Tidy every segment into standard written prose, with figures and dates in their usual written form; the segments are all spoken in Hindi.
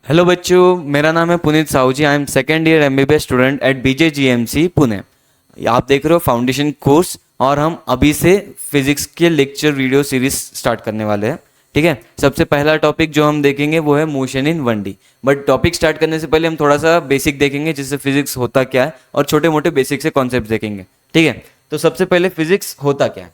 हेलो बच्चों, मेरा नाम है Punit Sahu ji. I am second year MBBS student at BJGMC Pune. आप देख रहे हो फाउंडेशन कोर्स और हम अभी से फिजिक्स के लेक्चर वीडियो सीरीज स्टार्ट करने वाले हैं। ठीक है, सबसे पहला टॉपिक जो हम देखेंगे वो है motion in 1D। But topic start करने से पहले हम थोड़ा सा बेसिक देखेंगे, जिससे फिजिक्स होता क्या है और छोटे मोटे बेसिक से कॉन्सेप्ट देखेंगे। ठीक है, तो सबसे पहले फिजिक्स होता क्या है।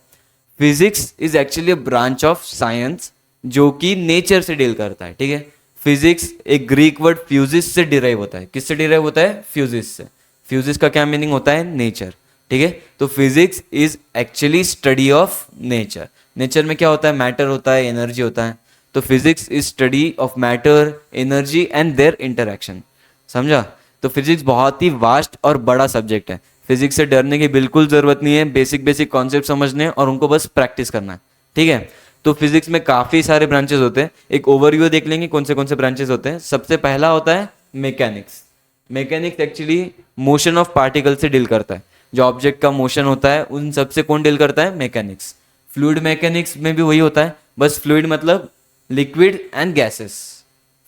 Physics is actually a branch of science जो कि नेचर से डील करता है। ठीक है, फिजिक्स एक ग्रीक वर्ड फ्यूजिस से डिराइव होता है। किससे डिराइव होता है? फ्यूजिस से। फ्यूजिस का क्या मीनिंग होता है? नेचर। ठीक है, तो physics is actually study of nature. Nature में क्या होता है? मैटर होता है, एनर्जी होता है। तो physics is study of matter, energy and there interaction. समझा? तो फिजिक्स बहुत ही वास्ट और बड़ा सब्जेक्ट है। फिजिक्स से डरने की बिल्कुल जरूरत नहीं है। बेसिक बेसिक कॉन्सेप्ट समझने और उनको बस प्रैक्टिस करना है। ठीक है, तो फिजिक्स में काफी सारे ब्रांचेस होते हैं। एक ओवरव्यू देख लेंगे कौन से ब्रांचेस होते हैं। सबसे पहला होता है mechanics. Mechanics actually motion of particle से डील करता है। जो ऑब्जेक्ट का मोशन होता है उन सबसे कौन डील करता है? मैकेनिक्स। फ्लूइड मैकेनिक्स में भी वही होता है, बस फ्लूइड मतलब लिक्विड एंड गैसेस।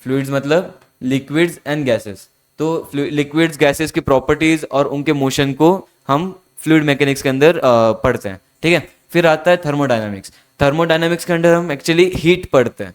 फ्लूइड्स मतलब लिक्विड्स एंड गैसेस। तो लिक्विड्स गैसेस की प्रॉपर्टीज और उनके मोशन को हम फ्लूइड मैकेनिक्स के अंदर पढ़ते हैं। ठीक है, फिर आता है थर्मोडायनामिक्स। थर्मोडायनामिक्स के अंदर हम एक्चुअली हीट पढ़ते हैं।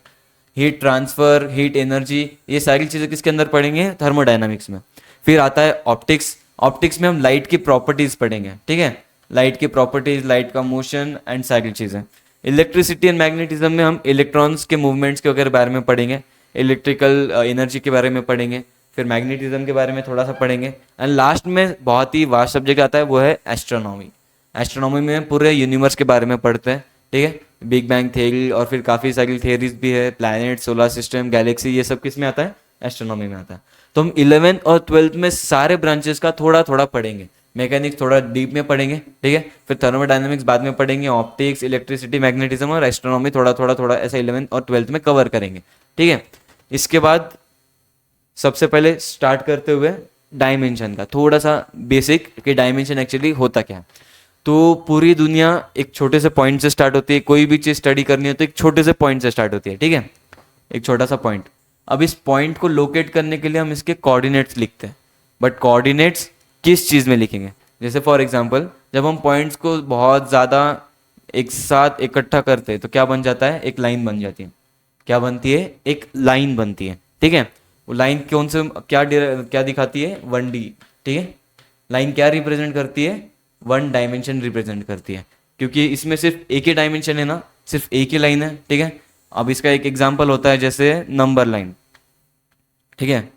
हीट ट्रांसफर, हीट एनर्जी, ये सारी चीज़ें किसके अंदर पढ़ेंगे? थर्मोडायनामिक्स में। फिर आता है ऑप्टिक्स। ऑप्टिक्स में हम लाइट की प्रॉपर्टीज पढ़ेंगे। ठीक है, लाइट की प्रॉपर्टीज, लाइट का मोशन एंड सारी चीज़ें। इलेक्ट्रिसिटी एंड मैग्नेटिज्म में हम इलेक्ट्रॉन्स के मूवमेंट्स के वगैरह बारे में पढ़ेंगे। इलेक्ट्रिकल एनर्जी के बारे में पढ़ेंगे। फिर मैग्नेटिज्म के बारे में थोड़ा सा पढ़ेंगे। एंड लास्ट में बहुत ही वास्ट सब्जेक्ट आता है, वो है एस्ट्रोनॉमी। एस्ट्रोनॉमी में पूरे यूनिवर्स के बारे में पढ़ते हैं। ठीक है, बिग बैंग थ्योरी और फिर काफ़ी सारी थियरीज भी है। प्लैनेट, सोलर सिस्टम, गैलेक्सी, ये सब किस में आता है? एस्ट्रोनॉमी में आता है। तो हम 11th और 12th में सारे ब्रांचेस का थोड़ा थोड़ा पढ़ेंगे। मैकेनिक्स थोड़ा डीप में पढ़ेंगे। ठीक है, फिर थर्मोडायनामिक्स बाद में पढ़ेंगे। ऑप्टिक्स, इलेक्ट्रिसिटी, मैग्नेटिज्म और एस्ट्रोनॉमी थोड़ा थोड़ा थोड़ा ऐसा 11th और 12th में कवर करेंगे। ठीक है, इसके बाद सबसे पहले स्टार्ट करते हुए डायमेंशन का थोड़ा सा बेसिक, कि डायमेंशन एक्चुअली होता क्या है। तो पूरी दुनिया एक छोटे से पॉइंट से स्टार्ट होती है। कोई भी चीज़ स्टडी करनी हो तो एक छोटे से पॉइंट से स्टार्ट होती है। ठीक है, एक छोटा सा पॉइंट। अब इस पॉइंट को लोकेट करने के लिए हम इसके कोऑर्डिनेट्स लिखते हैं। बट कोऑर्डिनेट्स किस चीज़ में लिखेंगे? जैसे फॉर एग्जांपल, जब हम पॉइंट्स को बहुत ज़्यादा एक साथ इकट्ठा करते हैं तो क्या बन जाता है? एक लाइन बन जाती है। क्या बनती है? एक लाइन बनती है। ठीक है, वो लाइन कौन से क्या दिखाती है? 1D। ठीक है, लाइन क्या रिप्रेजेंट करती है? 1 डायमेंशन रिप्रेजेंट करती है, क्योंकि इसमें सिर्फ एक ही डायमेंशन है ना, सिर्फ एक ही लाइन है। ठीक है, अब इसका एक एग्जांपल होता है जैसे नंबर लाइन। ठीक है,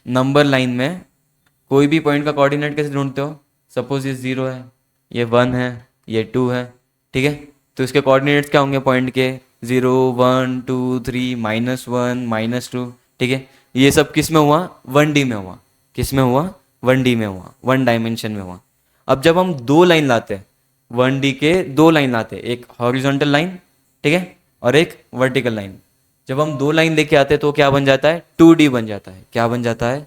नंबर लाइन में कोई भी पॉइंट का कोऑर्डिनेट कैसे ढूंढते हो? सपोज ये 0 है, ये 1 है, ये 2 है। ठीक है, तो इसके कोऑर्डिनेट्स क्या होंगे पॉइंट के? 0, 1, 2, 3, -1, -2। ठीक है, ये सब किस में हुआ? 1D में हुआ। किस में हुआ? 1D में हुआ, 1 डायमेंशन में हुआ। अब जब हम दो लाइन लाते हैं, 1D के दो लाइन लाते हैं, एक हॉरिजॉन्टल लाइन, ठीक है, और एक वर्टिकल लाइन। जब हम दो लाइन लेके आते हैं तो क्या बन जाता है? 2D बन जाता है। क्या बन जाता है?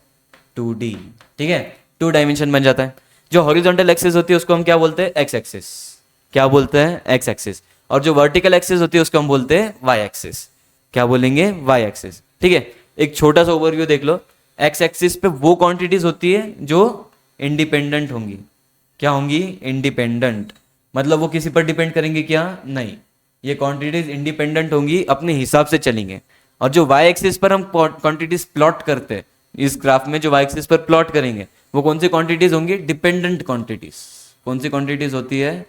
2D। ठीक है, 2 डायमेंशन बन जाता है। जो हॉरिजॉन्टल एक्सिस होती है उसको हम क्या बोलते हैं? X axis. क्या बोलते हैं? X axis. और जो वर्टिकल एक्सिस होती है उसको हम बोलते हैं वाई एक्सिस। क्या बोलेंगे? Y axis. ठीक है, एक छोटा सा ओवरव्यू देख लो। एक्स एक्सिस पे वो क्वांटिटीज होती है जो इंडिपेंडेंट होंगी। क्या होंगी? इंडिपेंडेंट। मतलब वो किसी पर डिपेंड करेंगे क्या? नहीं, ये क्वांटिटीज इंडिपेंडेंट होंगी, अपने हिसाब से चलेंगे। और जो वाई एक्सिस पर हम क्वांटिटीज प्लॉट करते हैं, इस ग्राफ में जो वाई एक्सिस पर प्लॉट करेंगे वो कौन सी क्वांटिटीज होंगी? Dependent quantities. कौन सी क्वांटिटीज होती है?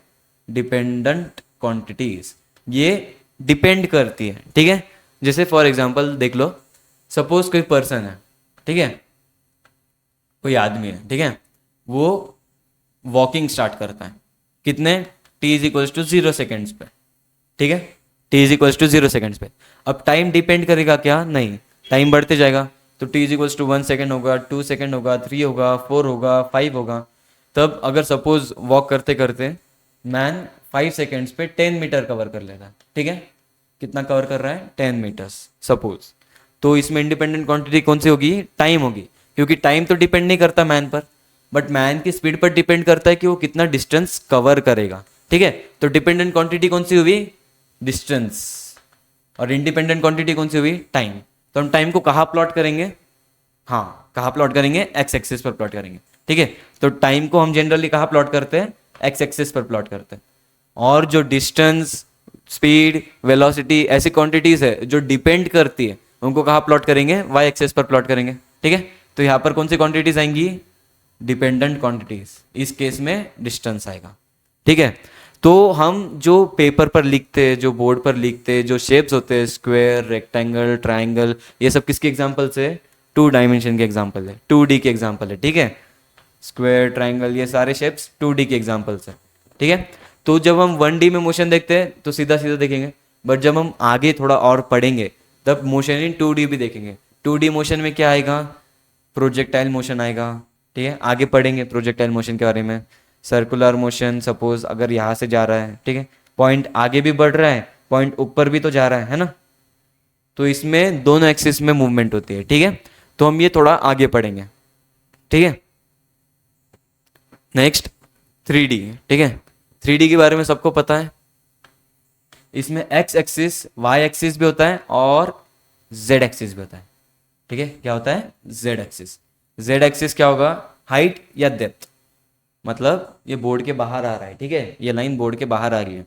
Dependent quantities. ये डिपेंड करती है। ठीक है, जैसे फॉर एग्जांपल देख लो, सपोज कोई पर्सन है, ठीक है, कोई आदमी है, ठीक है, वो वॉकिंग स्टार्ट करता है। कितने? t=0 सेकेंड्स पे। ठीक है, t=0 सेकेंड्स पे। अब टाइम डिपेंड करेगा क्या? नहीं, टाइम बढ़ते जाएगा। तो t=1 सेकेंड होगा, 2 सेकेंड होगा, 3 होगा, 4 होगा, 5 होगा। तब अगर सपोज वॉक करते करते मैन 5 सेकेंड्स पे 10 मीटर कवर कर लेता है। ठीक है, कितना कवर कर रहा है? 10 मीटर्स सपोज। तो इसमें इंडिपेंडेंट क्वांटिटी कौन सी होगी? टाइम होगी, क्योंकि टाइम तो डिपेंड नहीं करता मैन पर, बट मैन की स्पीड पर डिपेंड करता है कि वो कितना डिस्टेंस कवर करेगा। ठीक है, तो डिपेंडेंट क्वांटिटी कौन सी हुई? डिस्टेंस। और इंडिपेंडेंट क्वांटिटी कौन सी हुई? टाइम। तो हम टाइम को कहाँ प्लॉट करेंगे? हाँ, कहाँ प्लॉट करेंगे? एक्स एक्सिस पर प्लॉट करेंगे, ठीक है। तो टाइम को हम जनरली कहाँ प्लॉट करते हैं? एक्स एक्सिस पर प्लॉट करते हैं। और जो डिस्टेंस, स्पीड, वेलोसिटी ऐसी क्वांटिटीज है जो डिपेंड करती है, उनको कहाँ प्लॉट करेंगे? वाई एक्सिस पर प्लॉट करेंगे, ठीक है। तो यहाँ पर कौन सी क्वांटिटीज आएंगी? Dependent quantities. इस केस में डिस्टेंस आएगा, ठीक है। तो हम जो पेपर पर लिखते हैं, जो बोर्ड पर लिखते हैं, जो शेप्स होते हैं, स्क्वायर, रेक्टेंगल, ट्राइंगल, ये सब किसके एग्जांपल्स है? 2 डायमेंशन के एग्जांपल है, 2D के एग्जांपल है, ठीक है। स्क्वायर, ट्राइंगल, ये सारे शेप्स 2D के एग्जांपल्स है, ठीक है। तो जब हम 1D में मोशन देखते हैं तो सीधा सीधा देखेंगे, बट जब हम आगे थोड़ा और पढ़ेंगे तब मोशन इन 2D भी देखेंगे। 2D मोशन में क्या आएगा? प्रोजेक्टाइल मोशन आएगा, ठीक है। आगे पढ़ेंगे प्रोजेक्टाइल मोशन के बारे में। सर्कुलर मोशन, सपोज अगर यहाँ से जा रहा है, ठीक है, पॉइंट आगे भी बढ़ रहा है, पॉइंट ऊपर भी तो जा रहा है ना, तो इसमें दोनों एक्सिस में मूवमेंट होती है, ठीक है। तो हम ये थोड़ा आगे पढ़ेंगे, ठीक है। नेक्स्ट 3D, ठीक है। 3D के बारे में सबको पता है। इसमें एक्स एक्सिस, वाई एक्सिस भी होता है और जेड एक्सिस भी होता है, ठीक है। क्या होता है? Z axis. जेड एक्सिस क्या होगा? हाइट या डेप्थ, मतलब ये बोर्ड के बाहर आ रहा है, ठीक है, ये लाइन बोर्ड के बाहर आ रही है।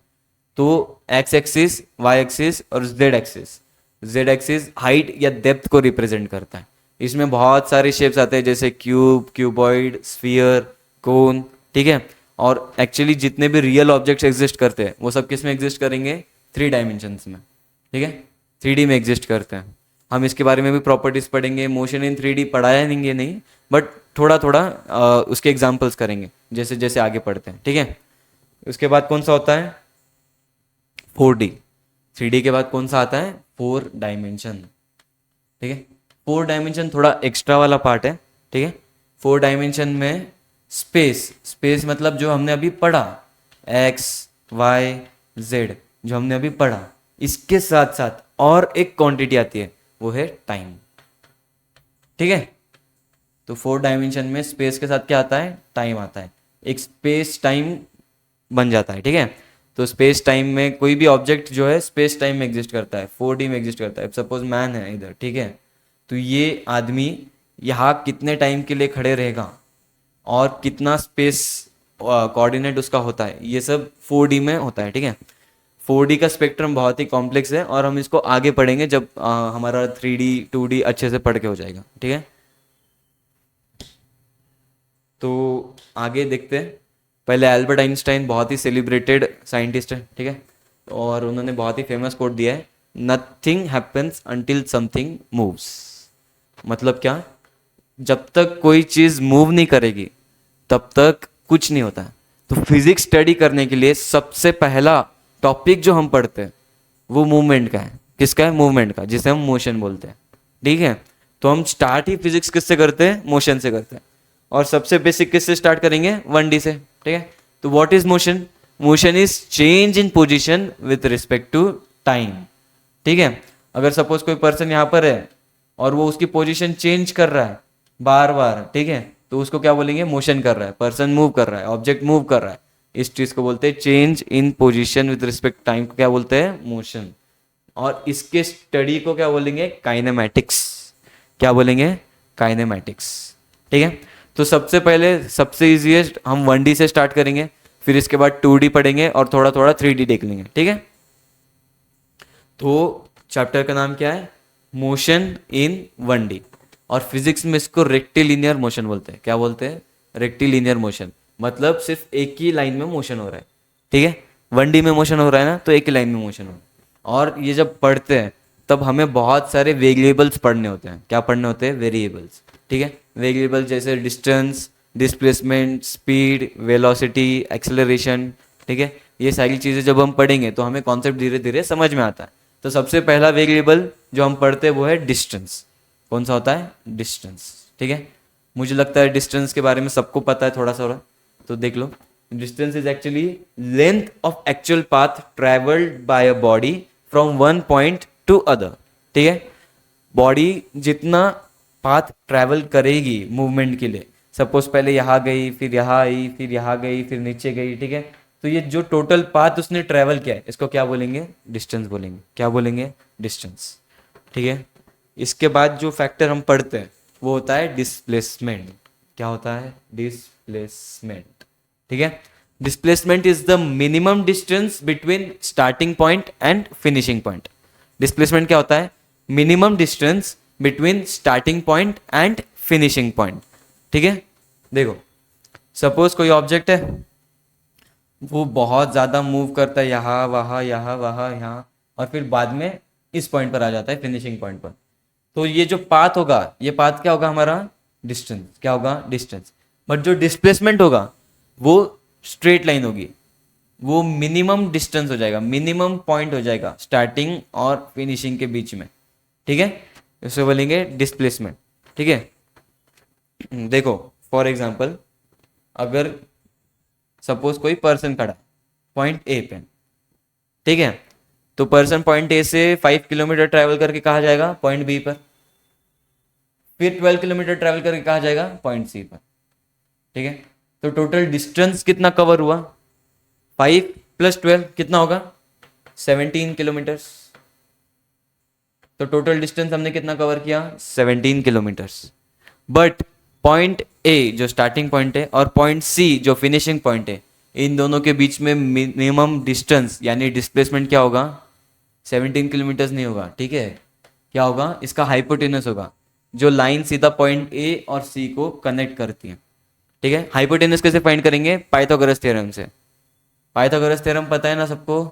तो एक्स एक्सिस, वाई एक्सिस और Z axis. Z axis height या डेप्थ को रिप्रेजेंट करता है। इसमें बहुत सारे शेप्स आते हैं, जैसे क्यूब, क्यूबॉइड, स्फीयर, कोन, ठीक है। और एक्चुअली जितने भी रियल ऑब्जेक्ट्स एग्जिस्ट करते हैं वो सब किस में एग्जिस्ट करेंगे? 3 डायमेंशंस में, ठीक है, 3D में एग्जिस्ट करते हैं। हम इसके बारे में भी प्रॉपर्टीज पढ़ेंगे। मोशन इन 3D पढ़ाया नहीं, बट थोड़ा थोड़ा उसके एग्जाम्पल्स करेंगे जैसे जैसे आगे पढ़ते हैं, ठीक है। उसके बाद कौन सा होता है? 4D। 3D के बाद कौन सा आता है? 4 डायमेंशन, ठीक है। 4 डायमेंशन थोड़ा एक्स्ट्रा वाला पार्ट है, ठीक है। 4 डायमेंशन में स्पेस, स्पेस मतलब जो हमने अभी पढ़ा, एक्स, वाई, जेड, जो हमने अभी पढ़ा, इसके साथ साथ और एक क्वांटिटी आती है, वो है टाइम, ठीक है। तो 4 डायमेंशन में स्पेस के साथ क्या आता है? टाइम आता है। एक स्पेस टाइम बन जाता है, ठीक है। तो स्पेस टाइम में कोई भी ऑब्जेक्ट जो है स्पेस टाइम में एग्जिस्ट करता है, 4D में एग्जिस्ट करता है। सपोज मैन है इधर, ठीक है, तो ये आदमी यहाँ कितने टाइम के लिए खड़े रहेगा और कितना स्पेस कोऑर्डिनेट उसका होता है, ये सब 4D में होता है, ठीक है। 4D का स्पेक्ट्रम बहुत ही कॉम्प्लेक्स है और हम इसको आगे पढ़ेंगे जब हमारा 3D 2D अच्छे से पढ़ के हो जाएगा, ठीक है। तो आगे देखते हैं। पहले एल्बर्ट आइंस्टाइन बहुत ही सेलिब्रेटेड साइंटिस्ट है, ठीक है, और उन्होंने बहुत ही फेमस कोट दिया है, nothing happens until something moves. मतलब क्या? जब तक कोई चीज मूव नहीं करेगी तब तक कुछ नहीं होता है। तो फिजिक्स स्टडी करने के लिए सबसे पहला टॉपिक जो हम पढ़ते हैं वो मूवमेंट का है। किसका है? मूवमेंट का, जिसे हम मोशन बोलते हैं, ठीक है। तो हम स्टार्ट ही फिजिक्स किससे करते हैं? मोशन से करते हैं। और सबसे बेसिक किससे स्टार्ट करेंगे? 1D से, ठीक है। तो what is motion? Motion is change in position with respect to time, ठीक है। अगर सपोज कोई पर्सन यहाँ पर है और वो उसकी पोजीशन चेंज कर रहा है बार बार, ठीक है, तो उसको क्या बोलेंगे? मोशन कर रहा है, पर्सन मूव कर रहा है, ऑब्जेक्ट मूव कर रहा है। इस चीज को बोलते हैं change in position with respect time को क्या बोलते हैं? मोशन। और इसके स्टडी को क्या बोलेंगे? काइनेमैटिक्स। क्या बोलेंगे? काइनेमैटिक्स, ठीक है। तो सबसे पहले सबसे इजीएस्ट हम 1D से स्टार्ट करेंगे, फिर इसके बाद 2D पढ़ेंगे और थोड़ा थोड़ा 3D देख लेंगे, ठीक है। तो चैप्टर का नाम क्या है? Motion in 1D। और फिजिक्स में इसको रेक्टिलिनियर मोशन बोलते हैं। क्या बोलते हैं? Rectilinear motion. मतलब सिर्फ एक ही लाइन में मोशन हो रहा है, ठीक है। 1D में मोशन हो रहा है ना, तो एक ही लाइन में मोशन हो रहा है। और ये जब पढ़ते हैं तब हमें बहुत सारे वेरिएबल्स पढ़ने होते हैं। क्या पढ़ने होते हैं? वेरिएबल्स, ठीक है। वेरिएबल जैसे distance, displacement, speed, velocity, acceleration, ठीक है। ये सारी चीज़ें जब हम पढ़ेंगे तो हमें कॉन्सेप्ट धीरे धीरे समझ में आता है। तो सबसे पहला वेरिएबल जो हम पढ़ते हैं वो है डिस्टेंस। कौन सा होता है? डिस्टेंस, ठीक है। मुझे लगता है डिस्टेंस के बारे में सबको पता है थोड़ा सा, तो देख लो। Distance is actually length of actual path travelled by a body from one point to other, ठीक है। बॉडी जितना पाथ ट्रैवल करेगी मूवमेंट के लिए, सपोज पहले यहाँ गई, फिर यहाँ आई, फिर यहाँ गई, फिर नीचे गई, ठीक है। तो ये जो टोटल पाथ उसने ट्रैवल किया है, इसको क्या बोलेंगे? डिस्टेंस बोलेंगे। क्या बोलेंगे? डिस्टेंस, ठीक है। इसके बाद जो फैक्टर हम पढ़ते हैं वो होता है डिस्प्लेसमेंट। क्या होता है? डिस्प्लेसमेंट। ठीक है, displacement is the minimum distance between starting point and finishing point. Displacement क्या होता है? Minimum distance between starting point and finishing point. ठीक है, देखो सपोज कोई ऑब्जेक्ट है, वो बहुत ज़्यादा मूव करता है, यहाँ वहाँ यहाँ वहाँ यहाँ, और फिर बाद में इस पॉइंट पर आ जाता है, फिनिशिंग पॉइंट पर। तो ये जो पाथ होगा, ये पाथ क्या होगा हमारा? डिस्टेंस। क्या होगा? डिस्टेंस। बट जो डिस्प्लेसमेंट होगा वो स्ट्रेट लाइन होगी, वो मिनिमम डिस्टेंस हो जाएगा, मिनिमम पॉइंट हो जाएगा स्टार्टिंग और फिनिशिंग के बीच में। ठीक है, इसे बोलेंगे डिस्प्लेसमेंट। ठीक है, देखो फॉर एग्जांपल, अगर सपोज कोई पर्सन खड़ा पॉइंट ए पे, ठीक है, तो पर्सन पॉइंट ए से 5 किलोमीटर ट्रैवल करके कहा जाएगा पॉइंट बी पर, फिर 12 किलोमीटर ट्रैवल करके कहा जाएगा पॉइंट सी पर। ठीक है, तो टोटल डिस्टेंस कितना कवर हुआ? 5 + 12 कितना होगा? 17 किलोमीटर्स। तो टोटल डिस्टेंस हमने कितना कवर किया? 17 किलोमीटर्स। बट पॉइंट ए जो स्टार्टिंग पॉइंट है और पॉइंट सी जो फिनिशिंग पॉइंट है, इन दोनों के बीच में मिनिमम डिस्टेंस यानी डिस्प्लेसमेंट क्या होगा? 17 किलोमीटर्स नहीं होगा। ठीक है, क्या होगा? इसका हाइपोटेनस होगा, जो लाइन सीधा पॉइंट ए और सी को कनेक्ट करती है। ठीक है, हाइपोटेनस कैसे फाइंड करेंगे? पाइथागोरस थ्योरम से। पाइथागोरस थ्योरम पता है ना सबको?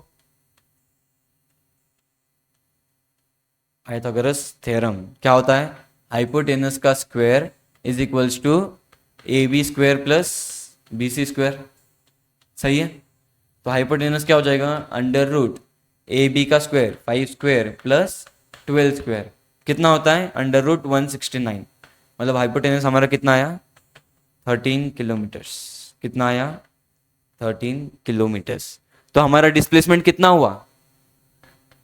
पाइथागोरस थ्योरम क्या होता है? हाइपोटेनस का square is equals to A B square plus B C square. सही है, तो हाइपोटेनस क्या हो जाएगा? अंडर रूट ए बी का स्क्वायर 5 स्क्वायर प्लस 12 स्क्वायर कितना होता है? अंडर रूट 169। मतलब हाइपोटेनस हमारा कितना आया? 13 किलोमीटर्स। कितना आया? 13 किलोमीटर्स। तो हमारा डिस्प्लेसमेंट कितना हुआ?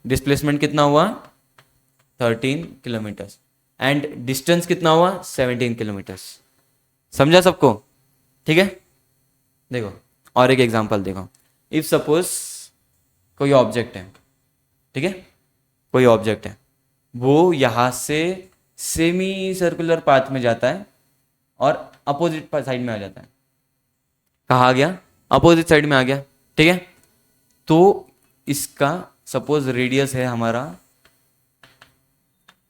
डिस्प्लेसमेंट कितना हुआ? 13 किलोमीटर्स। एंड डिस्टेंस कितना हुआ? 17 किलोमीटर्स। समझा सबको? ठीक है, देखो और एक एग्जांपल देखो। इफ सपोज कोई ऑब्जेक्ट है, ठीक है, कोई ऑब्जेक्ट है, वो यहाँ से सेमी सर्कुलर पाथ में जाता है और अपोजिट साइड में आ जाता है। कहाँ आ गया? अपोजिट साइड में आ गया। ठीक है, तो इसका सपोज रेडियस है हमारा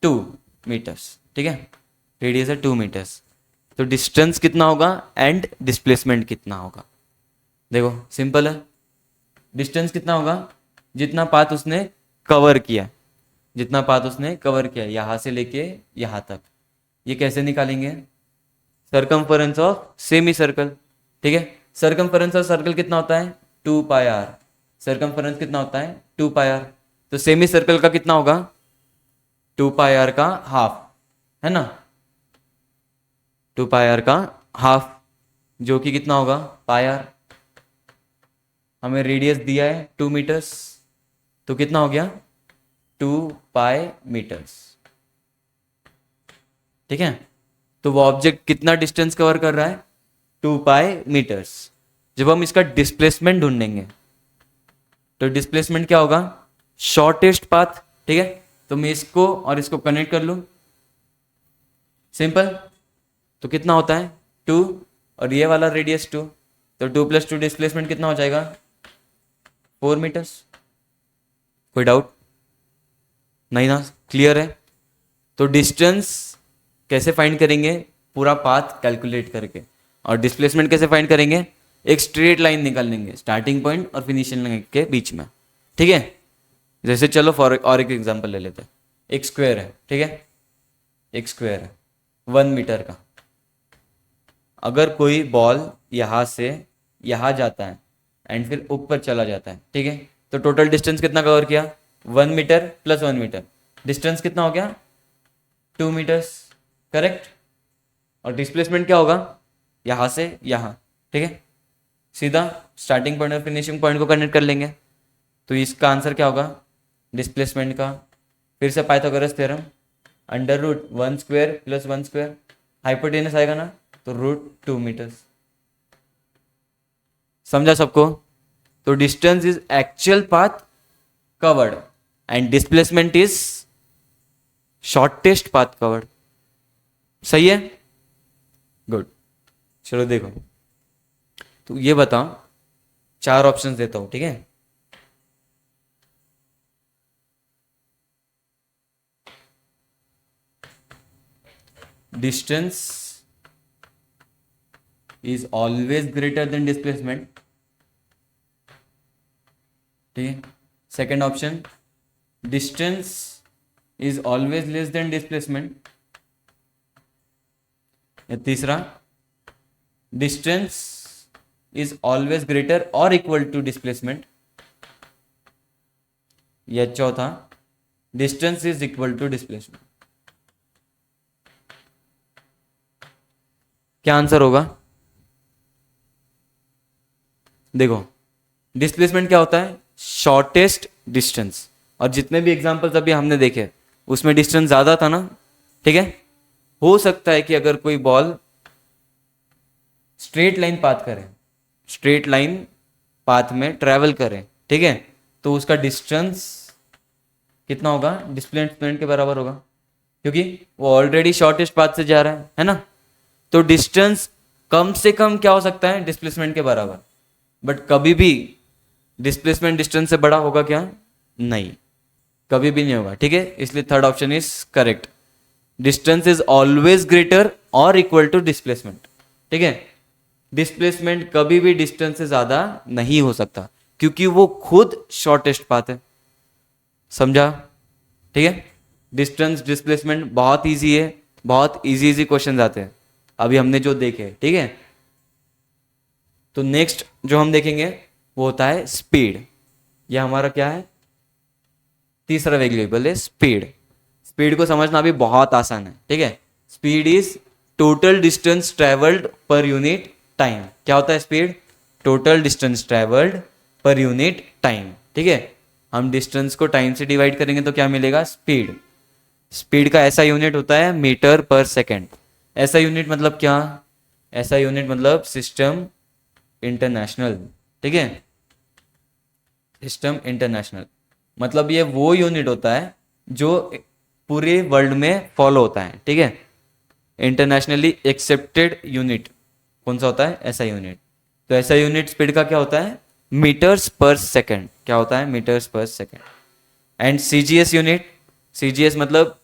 2 मीटर्स। ठीक है, रेडियस है 2 मीटर्स। तो डिस्टेंस कितना होगा एंड डिस्प्लेसमेंट कितना होगा? देखो सिंपल है, डिस्टेंस कितना होगा? जितना पाथ उसने कवर किया, जितना पाथ उसने कवर किया यहाँ से लेके यहाँ तक। ये कैसे निकालेंगे? Circumference of semi circle. ठीक है, सर्कमफरेंस ऑफ सर्कल कितना होता है? 2πr। सर्कमफरेंस कितना होता है? 2πr। तो सेमी सर्कल का कितना होगा? 2πr का हाफ, है ना? 2πr का हाफ, जो कि कितना होगा? πr। हमें रेडियस दिया है 2 मीटर्स, तो कितना हो गया? 2π मीटर्स। ठीक है, तो वो ऑब्जेक्ट कितना डिस्टेंस कवर कर रहा है? 2π मीटर्स। जब हम इसका डिस्प्लेसमेंट ढूंढेंगे तो डिस्प्लेसमेंट क्या होगा? Shortest path. ठीक है, तो मैं इसको और इसको कनेक्ट कर लूं, सिंपल। तो कितना होता है? 2 और ये वाला रेडियस 2, तो 2 + 2 डिस्प्लेसमेंट कितना हो जाएगा? 4 मीटर्स। कोई डाउट नहीं ना? क्लियर है? तो डिस्टेंस कैसे फाइंड करेंगे? पूरा पाथ कैलकुलेट करके। और डिस्प्लेसमेंट कैसे फाइंड करेंगे? एक स्ट्रेट लाइन निकाल लेंगे स्टार्टिंग पॉइंट और फिनिशिंग लाइन के बीच में। ठीक है, जैसे चलो फॉर और एक एग्जांपल ले लेते हैं। एक स्क्वायर है, ठीक है, एक स्क्वायर है 1 मीटर का। अगर कोई बॉल यहाँ से यहाँ जाता है एंड फिर ऊपर चला जाता है, ठीक है, तो टोटल डिस्टेंस कितना कवर किया? 1 मीटर + 1 मीटर, डिस्टेंस कितना हो गया? 2 मीटर्स। करेक्ट। और डिस्प्लेसमेंट क्या होगा? यहाँ से यहाँ। ठीक है, सीधा स्टार्टिंग पॉइंट और फिनिशिंग पॉइंट को कनेक्ट कर लेंगे। तो इसका आंसर क्या होगा डिस्प्लेसमेंट का? फिर से Pythagoras theorem, under root 1 square + 1 square, hypotenuse आएगा ना, तो √2 मीटर्स। समझा सबको? तो distance is actual path covered and displacement is shortest path covered. सही है, गुड। चलो देखो, तो ये बताओ, चार ऑप्शंस देता हूं, ठीक है। Distance is always greater than displacement, ठीक है। Second option, distance is always less than displacement. या तीसरा, डिस्टेंस इज ऑलवेज ग्रेटर और इक्वल टू डिस्प्लेसमेंट। या चौथा, distance is equal to displacement. क्या आंसर होगा? देखो, डिस्प्लेसमेंट क्या होता है? Shortest distance. और जितने भी एग्जांपल्स अभी हमने देखे उसमें डिस्टेंस ज्यादा था ना, ठीक है। हो सकता है कि अगर कोई बॉल स्ट्रेट लाइन पाथ करे, स्ट्रेट लाइन पाथ में ट्रेवल करे, ठीक है, तो उसका डिस्टेंस कितना होगा? डिस्प्लेसमेंट के बराबर होगा, क्योंकि वो ऑलरेडी शॉर्टेस्ट पाथ से जा रहा है ना। तो डिस्टेंस कम से कम क्या हो सकता है? डिस्प्लेसमेंट के बराबर। बट कभी भी डिस्प्लेसमेंट डिस्टेंस से बड़ा होगा क्या? नहीं, कभी भी नहीं होगा, ठीक है। इसलिए third option is correct. Distance is always greater और इक्वल टू डिस्प्लेसमेंट, ठीक है। डिस्प्लेसमेंट कभी भी डिस्टेंस से ज्यादा नहीं हो सकता, क्योंकि वो खुद शॉर्टेस्ट पाथ है। समझा? ठीक है। डिस्टेंस डिस्प्लेसमेंट बहुत इजी है, बहुत इजी इजी क्वेश्चन आते हैं अभी हमने जो देखे, ठीक है। तो नेक्स्ट जो हम देखेंगे वो होता है स्पीड। यह हमारा क्या है? तीसरा वेरिएबल है स्पीड। स्पीड को समझना भी बहुत आसान है, ठीक है। Speed is total distance travelled per unit time. क्या होता है speed? Total distance travelled per unit time, ठीक है। हम डिस्टेंस को टाइम से डिवाइड करेंगे तो क्या मिलेगा? स्पीड। स्पीड का ऐसा यूनिट होता है मीटर पर सेकेंड। ऐसा यूनिट मतलब क्या? ऐसा यूनिट मतलब सिस्टम इंटरनेशनल, ठीक है। सिस्टम इंटरनेशनल मतलब ये वो यूनिट होता है जो पूरे वर्ल्ड में फॉलो होता है, ठीक है। इंटरनेशनली एक्सेप्टेड यूनिट कौन सा होता है? ऐसा यूनिट। तो ऐसा यूनिट स्पीड का क्या होता है? मीटर्स पर सेकेंड। क्या होता है? मीटर्स पर second. And CGS unit, CGS मतलब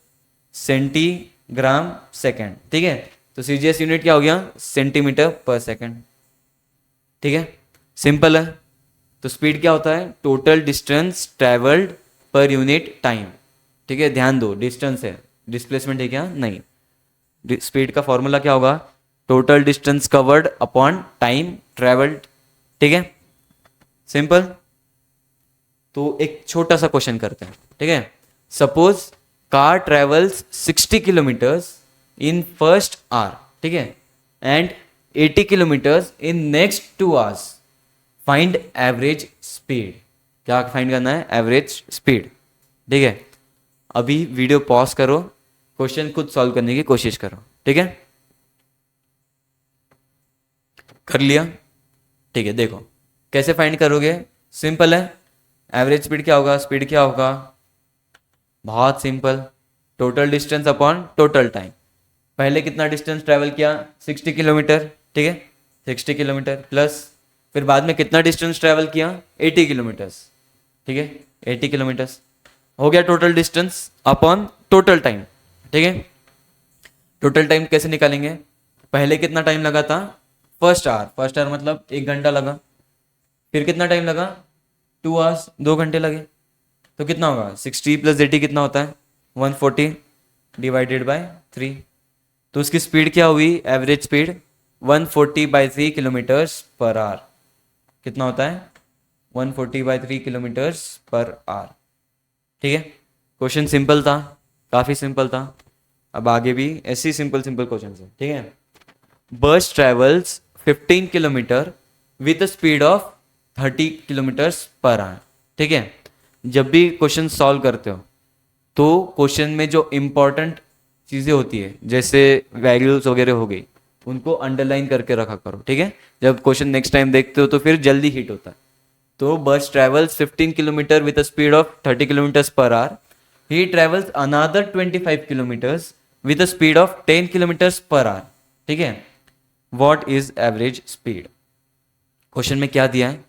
सेंटीग्राम सेकेंड, ठीक है। तो सीजीएस यूनिट क्या हो गया? सेंटीमीटर पर सेकेंड, ठीक है। सिंपल है। तो स्पीड क्या होता है? Total distance travelled per unit time, ठीक है। ध्यान दो, डिस्टेंस है, डिस्प्लेसमेंट है क्या? नहीं। स्पीड का फॉर्मूला क्या होगा? Total distance covered upon time travelled, ठीक है। सिंपल। तो एक छोटा सा क्वेश्चन करते हैं, ठीक है। Suppose car travels 60 kilometres in first hour, ठीक है, and 80 kilometres in next 2 hours. Find average speed. क्या फाइंड करना है? एवरेज स्पीड, ठीक है। अभी वीडियो पॉज करो, क्वेश्चन खुद सॉल्व करने की कोशिश करो, ठीक है। कर लिया? ठीक है। देखो कैसे फाइंड करोगे? सिंपल है। एवरेज स्पीड क्या होगा? स्पीड क्या होगा? बहुत simple, total distance upon total time. पहले कितना डिस्टेंस ट्रेवल किया? 60 किलोमीटर, ठीक है। 60 किलोमीटर प्लस फिर बाद में कितना डिस्टेंस ट्रेवल किया? 80 किलोमीटर्स, ठीक है। 80 किलोमीटर्स हो गया total distance upon total time, ठीक है। टोटल टाइम कैसे निकालेंगे? पहले कितना टाइम लगा था? फर्स्ट आवर, फर्स्ट आवर मतलब 1 घंटा लगा। फिर कितना टाइम लगा? 2 आवर्स, 2 घंटे लगे। तो कितना होगा? 60 प्लस 80 कितना होता है? 140 डिवाइडेड बाय 3। तो उसकी स्पीड क्या हुई? Average speed 140/3 kilometres per our. कितना होता है? 140/3 किलोमीटर्स पर आवर, ठीक है। क्वेश्चन सिंपल था, काफी सिंपल था। अब आगे भी ऐसी सिंपल सिंपल क्वेश्चन है, ठीक है। बस travels 15 kilometre with speed of 30 kilometres per hour, ठीक है। जब भी क्वेश्चन सॉल्व करते हो तो क्वेश्चन में जो इंपॉर्टेंट चीज़ें होती है जैसे वैल्यूज वगैरह हो गई, उनको अंडरलाइन करके रखा करो, ठीक है। जब क्वेश्चन नेक्स्ट टाइम देखते हो तो फिर जल्दी हिट होता है। तो बस travels 15 kilometre with speed of 30 kilometres per our. He travels another 25 kilometres with a speed of 10 kilometres per hour, ठीक है, what is average speed. Question में क्या दिया है,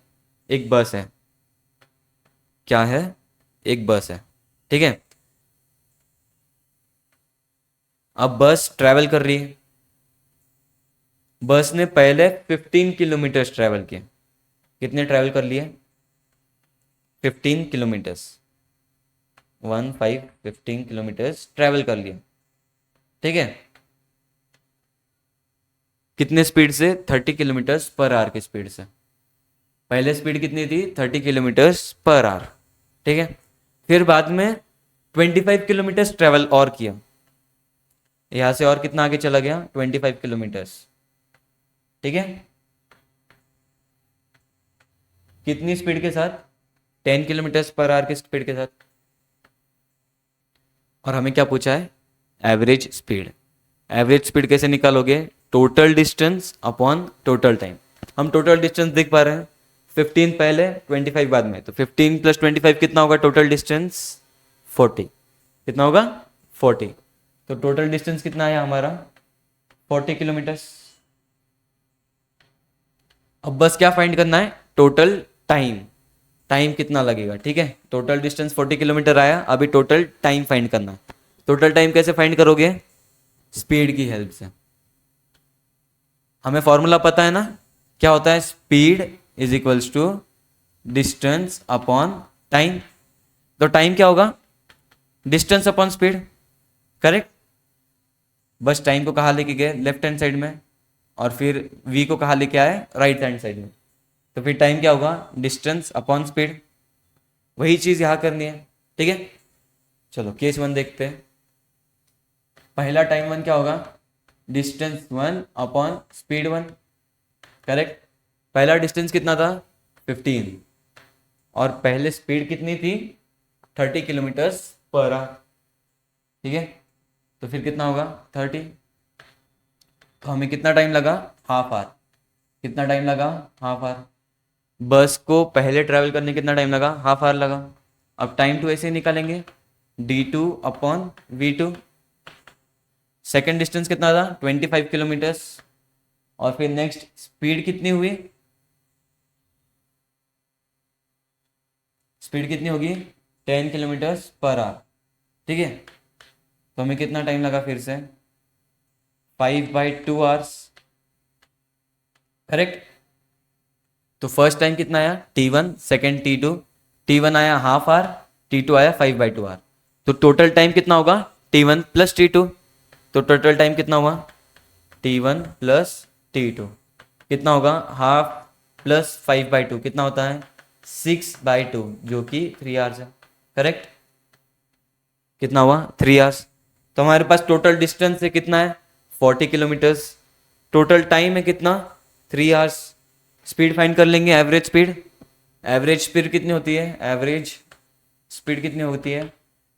एक बस है, क्या है, एक बस है, ठीक है। अब बस ट्रैवल कर रही है, बस ने पहले 15 किलोमीटर्स ट्रैवल किए, कितने ट्रैवल कर लिए, 15 किलोमीटर्स, 15 किलोमीटर्स ट्रैवल कर लिए, ठीक है। कितने स्पीड से, 30 किलोमीटर्स पर आवर की स्पीड से। पहले स्पीड कितनी थी, 30 किलोमीटर्स पर आवर, ठीक है। फिर बाद में 25 किलोमीटर्स ट्रैवल और किया, यहां से और कितना आगे चला गया, 25 किलोमीटर्स, ठीक है। कितनी स्पीड के साथ, 10 किलोमीटर्स पर आवर की स्पीड के साथ। और हमें क्या पूछा है, एवरेज स्पीड। एवरेज स्पीड कैसे निकालोगे, total distance upon total time. हम टोटल डिस्टेंस देख पा रहे हैं, 15 पहले 25 बाद में, तो 15 प्लस 25 कितना होगा, टोटल डिस्टेंस 40, कितना होगा 40। तो टोटल डिस्टेंस कितना आया हमारा, 40 किलोमीटर्स। अब बस क्या फाइंड करना है, टोटल टाइम, टाइम कितना लगेगा, ठीक है। टोटल डिस्टेंस 40 किलोमीटर आया, अभी टोटल टाइम फाइंड करना है। टोटल टाइम कैसे फाइंड करोगे, स्पीड की हेल्प से। हमें फॉर्मूला पता है ना, क्या होता है, speed is equals to distance upon time. तो टाइम क्या होगा, डिस्टेंस अपॉन स्पीड, करेक्ट। बस टाइम को कहाँ लेके गए, लेफ्ट हैंड साइड में, और फिर v को कहाँ लेके आए, राइट हैंड साइड में। तो फिर टाइम क्या होगा, डिस्टेंस अपॉन स्पीड। वही चीज यहां करनी है, ठीक है। चलो केस 1 देखते हैं। पहला टाइम 1 क्या होगा, डिस्टेंस 1 अपॉन स्पीड 1, करेक्ट। पहला डिस्टेंस कितना था, 15, और पहले स्पीड कितनी थी, 30 किलोमीटर्स पर आवर, ठीक है। तो फिर कितना होगा 30, तो हमें कितना टाइम लगा, हाफ आवर। कितना टाइम लगा, हाफ आवर। बस को पहले ट्रैवल करने कितना टाइम लगा, हाफ आवर लगा। अब टाइम टू ऐसे ही निकालेंगे, d2 upon v2। Second distance कितना था, 25 किलोमीटर्स, और फिर नेक्स्ट स्पीड कितनी हुई, स्पीड कितनी होगी, 10 किलोमीटर्स पर आवर, ठीक है। तो हमें कितना टाइम लगा, फिर से 5/2 आवर्स, करेक्ट। तो फर्स्ट टाइम कितना आया, t1, सेकेंड t2, t1 आया हाफ आवर, t2 आया 5/2 आवर। तो टोटल टाइम कितना होगा, t1 प्लस t2। तो टोटल टाइम कितना हुआ, t1 प्लस t2 कितना होगा, हाफ प्लस 5/2 कितना होता है, 6/2, जो कि 3 आवर्स है, करेक्ट। कितना हुआ, 3 आवर्स। तो हमारे पास टोटल डिस्टेंस है कितना है, 40 किलोमीटर्स। टोटल टाइम है कितना, 3 आवर्स। स्पीड फाइंड कर लेंगे, एवरेज स्पीड। एवरेज स्पीड कितनी होती है, एवरेज स्पीड कितनी होती है,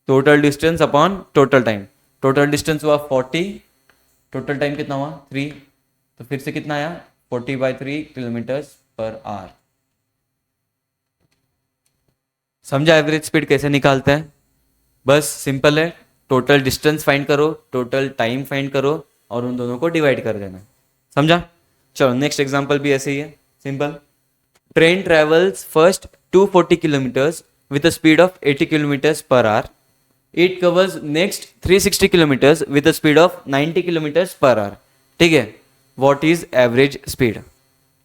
total distance upon total time. Total distance हुआ 40, टोटल टाइम कितना हुआ 3, तो फिर से कितना आया 40/3 किलोमीटर्स पर आवर। समझा एवरेज स्पीड कैसे निकालते हैं, बस सिंपल है, टोटल डिस्टेंस फाइंड करो, टोटल टाइम फाइंड करो, और उन दोनों को डिवाइड कर देना, समझा। चलो नेक्स्ट एग्जांपल भी ऐसे ही है, simple. Train travels first 240 kilometres with a speed of 80 kilometres per our. It covers next 360 kilometres with a speed of 90 kilometres per hour, ठीक है। व्हाट इज एवरेज स्पीड,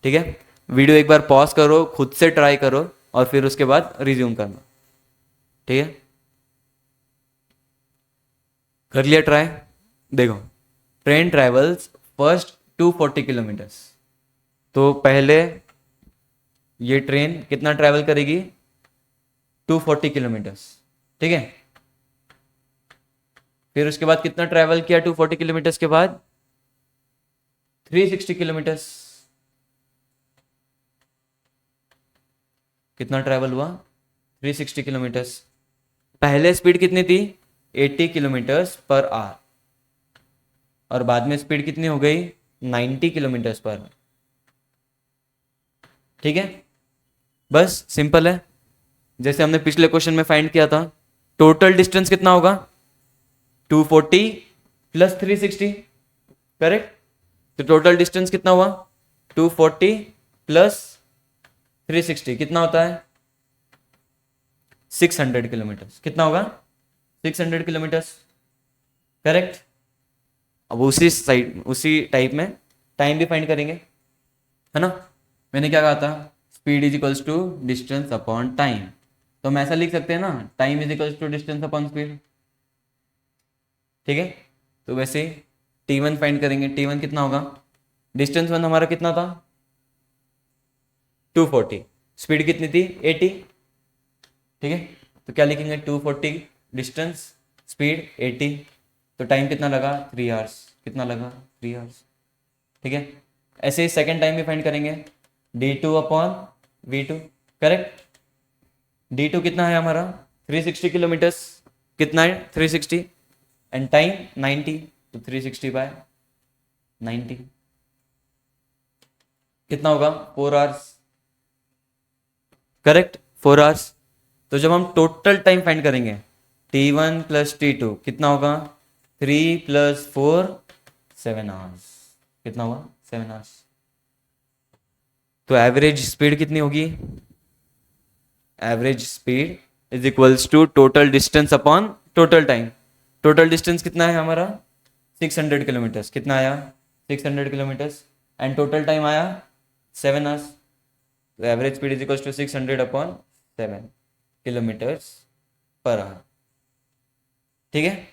ठीक है। वीडियो एक बार पॉज करो, खुद से ट्राई करो, और फिर उसके बाद रिज्यूम करना, ठीक है। कर लिया ट्राई, देखो। ट्रेन ट्रेवल्स फर्स्ट 240 किलोमीटर्स, तो पहले ये ट्रेन कितना ट्रैवल करेगी, 240 किलोमीटर्स, ठीक है। फिर उसके बाद कितना ट्रैवल किया 240 किलोमीटर्स के बाद, 360 किलोमीटर्स। कितना ट्रैवल हुआ, 360 किलोमीटर्स। पहले स्पीड कितनी थी, 80 किलोमीटर्स पर आवर, और बाद में स्पीड कितनी हो गई, 90 किलोमीटर्स पर आवर, ठीक है। बस सिंपल है, जैसे हमने पिछले क्वेश्चन में फाइंड किया था। टोटल डिस्टेंस कितना होगा, 240 प्लस 360, करेक्ट। तो टोटल डिस्टेंस कितना हुआ, 240 प्लस 360 कितना होता है, 600 किलोमीटर। कितना होगा, 600 किलोमीटर, करेक्ट। अब उसी साइड उसी टाइप में टाइम भी फाइंड करेंगे, है ना। मैंने क्या कहा था, speed is equals to distance upon time. तो हम ऐसा लिख सकते हैं ना, time is equals to distance upon speed, ठीक है। तो वैसे T1 फाइंड करेंगे, T1 कितना होगा, डिस्टेंस वन हमारा कितना था 240, स्पीड कितनी थी 80, ठीक है। तो क्या लिखेंगे, 240 डिस्टेंस, स्पीड 80, तो टाइम कितना लगा 3 आवर्स, कितना लगा 3 आवर्स, ठीक है। ऐसे ही सेकेंड टाइम भी फाइंड करेंगे, D2 upon V2, correct. D2 कितना है हमारा 360 किलोमीटर्स, कितना है 360, एंड टाइम 90, तो 360 बाय 90 कितना होगा 4 आवर्स, करेक्ट, 4 आवर्स। तो जब हम टोटल टाइम फाइंड करेंगे, T1 प्लस T2 कितना होगा, 3 प्लस 4 7 आवर्स, कितना हुआ 7 आवर्स। तो एवरेज स्पीड कितनी होगी, average speed is equals to total distance upon total time. Total distance कितना है हमारा 600 किलोमीटर्स, कितना आया 600 किलोमीटर्स, एंड टोटल टाइम आया 7 आवर्स। तो average speed is equals to 600 upon 7 kilometers per hour, ठीक है।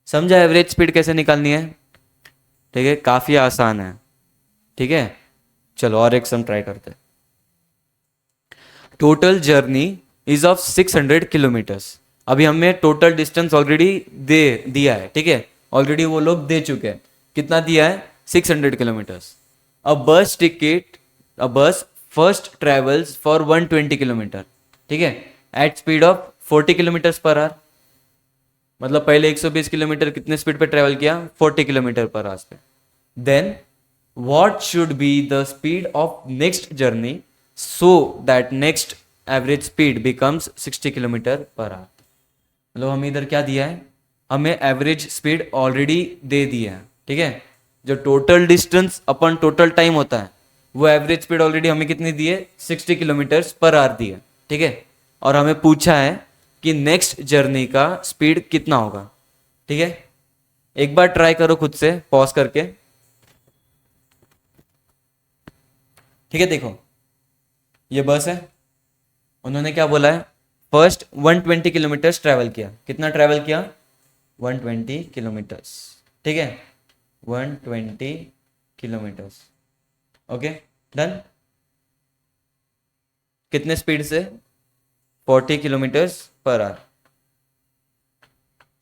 समझा एवरेज स्पीड कैसे निकालनी है, ठीक है, काफी आसान है, ठीक है। चलो और एक सम ट्राई करते हैं। Total journey is of 600 kilometres. अभी हमें टोटल डिस्टेंस ऑलरेडी दे दिया है, ठीक है, ऑलरेडी वो लोग दे चुके हैं, कितना दिया है 600 किलोमीटर्स। अ बस टिकट, अ बस फर्स्ट ट्रेवल्स फॉर 120 किलोमीटर, ठीक है, at speed of 40 kilometer per hour. मतलब पहले 120 किलोमीटर कितने स्पीड पे ट्रेवल किया, 40 किलोमीटर पर आवर पे। Then what should be the speed of next journey so that next average speed becomes 60 kilometer per hour. मतलब हमें इधर क्या दिया है, हमें एवरेज स्पीड ऑलरेडी दे दिया है, ठीक है। जो टोटल डिस्टेंस अपन टोटल टाइम होता है, वो एवरेज स्पीड ऑलरेडी हमें कितनी दी है 60 किलोमीटर पर आवर दी है, ठीक है। और हमें पूछा है कि नेक्स्ट जर्नी का स्पीड कितना होगा, ठीक है। एक बार ट्राई करो खुद से पॉज करके, ठीक है। देखो ये बस है, उन्होंने क्या बोला है, फर्स्ट 120 किलोमीटर्स ट्रैवल किया, कितना ट्रैवल किया 120 किलोमीटर्स, ठीक है, 120 किलोमीटर्स, ओके डन। कितने स्पीड से 40 किलोमीटर्स पर आवर,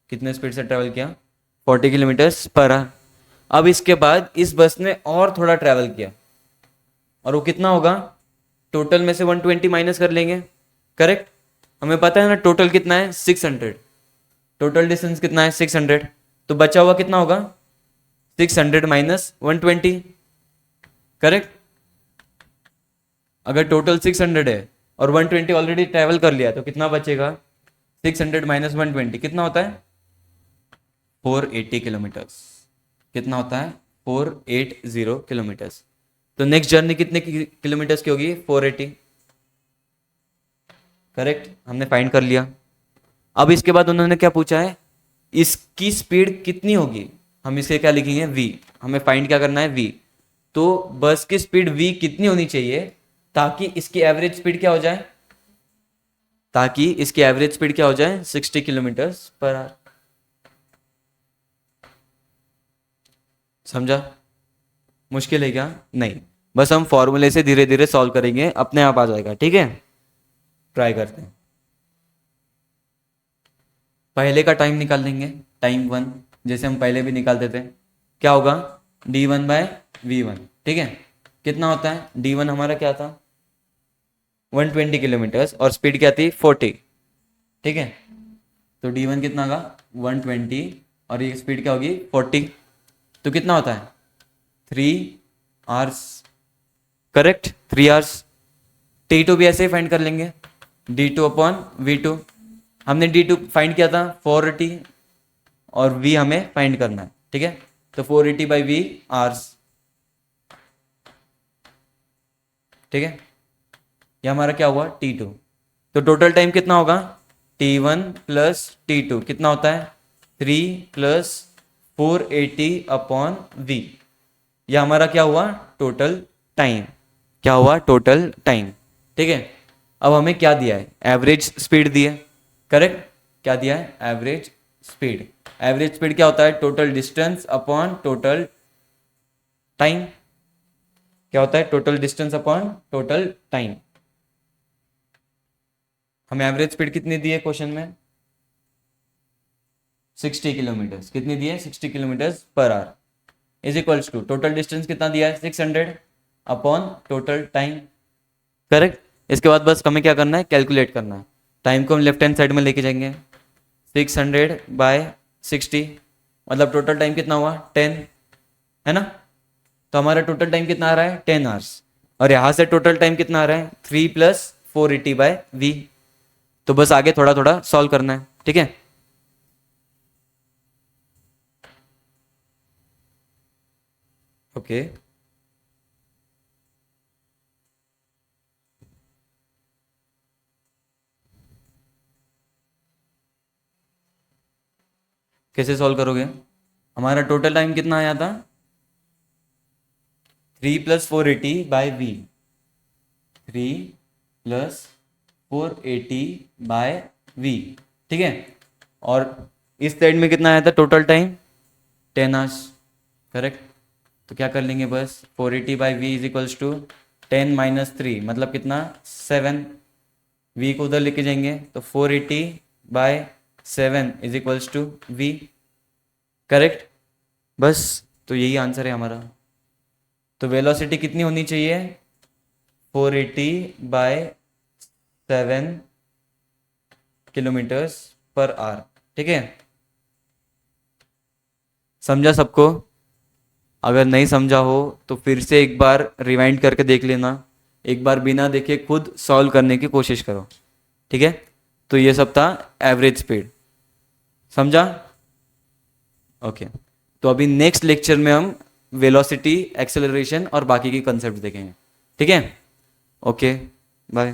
कितने स्पीड से ट्रैवल किया 40 किलोमीटर्स पर आवर। अब इसके बाद इस बस ने और थोड़ा ट्रैवल किया, और वो कितना होगा, टोटल में से 120 माइनस कर लेंगे, करेक्ट। हमें पता है ना टोटल कितना है 600, टोटल डिस्टेंस कितना है 600, तो बचा हुआ कितना होगा 600 माइनस 120, करेक्ट। अगर टोटल 600 है और 120 ऑलरेडी ट्रैवल कर लिया, तो कितना बचेगा 600 माइनस 120 कितना होता है 480 किलोमीटर्स, कितना होता है 480 किलोमीटर्स। तो नेक्स्ट जर्नी कितने किलोमीटर्स की होगी 480, करेक्ट, हमने फाइंड कर लिया। अब इसके बाद उन्होंने क्या पूछा है, इसकी स्पीड कितनी होगी, हम इसे क्या लिखेंगे v, हमें फाइंड क्या करना है v। तो बस की स्पीड v कितनी होनी चाहिए ताकि इसकी एवरेज स्पीड क्या हो जाए, ताकि इसकी एवरेज स्पीड क्या हो जाए 60 किलोमीटर पर आवर। समझा, मुश्किल है क्या, नहीं, बस हम फॉर्मूले से धीरे धीरे सॉल्व करेंगे, अपने आप आ जाएगा, ठीक है। ट्राई करते हैं, पहले का टाइम निकाल लेंगे, टाइम 1 जैसे हम पहले भी निकालते थे, क्या होगा d1 बाय v1, ठीक है। कितना होता है d1 हमारा क्या था 120 किलोमीटर्स और स्पीड क्या थी 40, ठीक है। तो d1 कितना होगा 120 और ये स्पीड क्या होगी 40, तो कितना होता है 3 आवर्स, करेक्ट, 3 आवर्स। t2 भी ऐसे ही फाइंड कर लेंगे, d2 अपॉन v2, हमने d2 फाइंड किया था 480 और v हमें फाइंड करना है, ठीक है। तो 480/v आवर्स, ठीक है। ये हमारा क्या हुआ, t2। तो टोटल टाइम कितना होगा, t1 प्लस t2 कितना होता है 3 प्लस 480/v। यह हमारा क्या हुआ, टोटल टाइम। क्या हुआ, टोटल टाइम, ठीक है। अब हमें क्या दिया है, एवरेज स्पीड दी है, करेक्ट। क्या दिया है, एवरेज स्पीड। एवरेज स्पीड क्या होता है, total distance upon total time. क्या होता है, total distance upon total time. हमें एवरेज स्पीड कितनी दी है क्वेश्चन में, 60 किलोमीटर। कितनी दी है, 60 kilometer per hour is equals to total distance कितना दिया है 600 अपॉन टोटल टाइम, करेक्ट। इसके बाद बस हमें क्या करना है, कैलकुलेट करना है। टाइम को हम लेफ्ट हैंड साइड में लेके जाएंगे, 600/60 मतलब टोटल टाइम कितना हुआ 10, है ना। तो हमारा टोटल टाइम कितना आ रहा है 10 आवर्स। और यहाँ से टोटल टाइम कितना आ रहा है 3 प्लस 480/v। तो बस आगे थोड़ा थोड़ा सॉल्व करना है, ठीक है। ओके कैसे सॉल्व करोगे, हमारा टोटल टाइम कितना आया था 3 प्लस 480/v, 3 प्लस 480/v, ठीक है। और इस साइड में कितना आया था टोटल टाइम 10 आवर्स, करेक्ट। तो क्या कर लेंगे बस 480/v is equals to 10 minus 3 मतलब कितना 7, v को उधर लेके जाएंगे तो 480/7 is equals to v, correct. बस तो यही आंसर है हमारा। तो वेलोसिटी कितनी होनी चाहिए 480/7 किलोमीटर्स पर आवर, ठीक है। समझा सबको, अगर नहीं समझा हो तो फिर से एक बार रिवाइंड करके देख लेना, एक बार बिना देखे खुद सॉल्व करने की कोशिश करो, ठीक है। तो ये सब था एवरेज स्पीड, समझा। ओके तो अभी नेक्स्ट लेक्चर में हम वेलोसिटी, एक्सेलरेशन और बाकी की कंसेप्ट देखेंगे, ठीक है। Okay bye.